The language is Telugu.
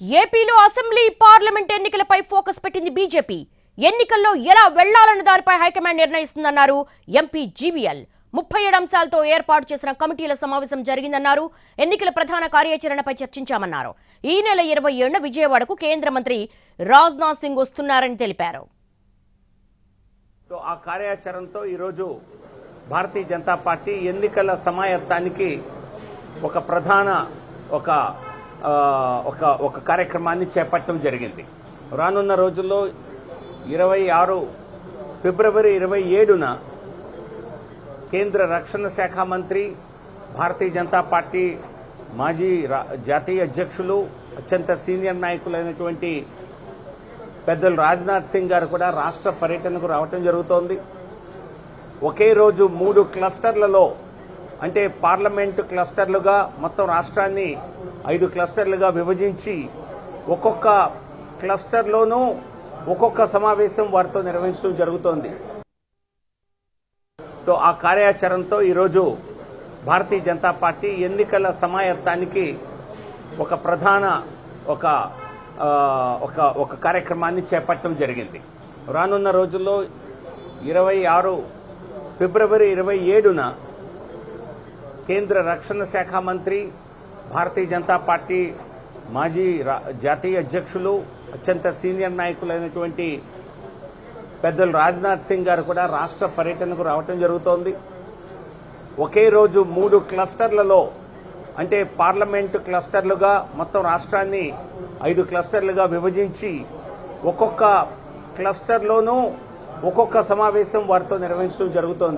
ఏపీలో అసెంబ్లీ పార్లమెంట్ ఎన్నికలపై ఫోకస్ పెట్టింది బీజేపీ. ఎన్నికల్లో ఎలా వెళ్లాలన్న దానిపై హైకమాండ్ నిర్ణయిస్తుందన్నారు ఎంపీ జీవీఎల్. 37 అంశాలతో ఏర్పాటు చేసిన కమిటీల సమావేశం జరిగిందన్నారు. ఎన్నికల ప్రధాన కార్యాచరణపై చర్చించామన్నారు. ఈ నెల 27న విజయవాడకు కేంద్ర మంత్రి రాజ్నాథ్ సింగ్ వస్తున్నారని తెలిపారు. సో ఆ కార్యాచరణతో ఈ రోజు భారతీయ జనతా పార్టీ ఎన్నికల సమాయత్తానికి ఒక ప్రధాన ఒక కార్యక్రమాన్ని చేపట్టడం జరిగింది. రానున్న రోజుల్లో 26 ఫిబ్రవరి 27న కేంద్ర రక్షణ శాఖ మంత్రి, భారతీయ జనతా పార్టీ మాజీ జాతీయ అధ్యక్షులు, అత్యంత సీనియర్ నాయకులైనటువంటి పెద్దలు రాజ్నాథ్ సింగ్ గారు కూడా రాష్ట్ర పర్యటనకు రావటం జరుగుతోంది. ఒకే రోజు 3 క్లస్టర్లలో, అంటే పార్లమెంటు క్లస్టర్లుగా మొత్తం రాష్ట్రాన్ని 5 క్లస్టర్లుగా విభజించి ఒక్కొక్క క్లస్టర్లోనూ ఒక్కొక్క సమావేశం వారితో నిర్వహించడం జరుగుతోంది. సో ఆ కార్యాచరణతో ఈరోజు భారతీయ జనతా పార్టీ ఎన్నికల సమాయత్తానికి ఒక ప్రధాన ఒక కార్యక్రమాన్ని చేపట్టడం జరిగింది. రానున్న రోజుల్లో 26 ఫిబ్రవరి 27న కేంద్ర రక్షణ శాఖ మంత్రి, భారతీయ జనతా పార్టీ మాజీ జాతీయ అధ్యక్షులు, అత్యంత సీనియర్ నాయకులైనటువంటి పెద్దలు రాజ్నాథ్ సింగ్ గారు కూడా రాష్ట్ర పర్యటనకు రావటం జరుగుతోంది. ఒకే రోజు 3 క్లస్టర్లలో, అంటే పార్లమెంటు క్లస్టర్లుగా మొత్తం రాష్ట్రాన్ని 5 క్లస్టర్లుగా విభజించి ఒక్కొక్క క్లస్టర్లోనూ ఒక్కొక్క సమావేశం వారితో నిర్వహించడం జరుగుతోంది.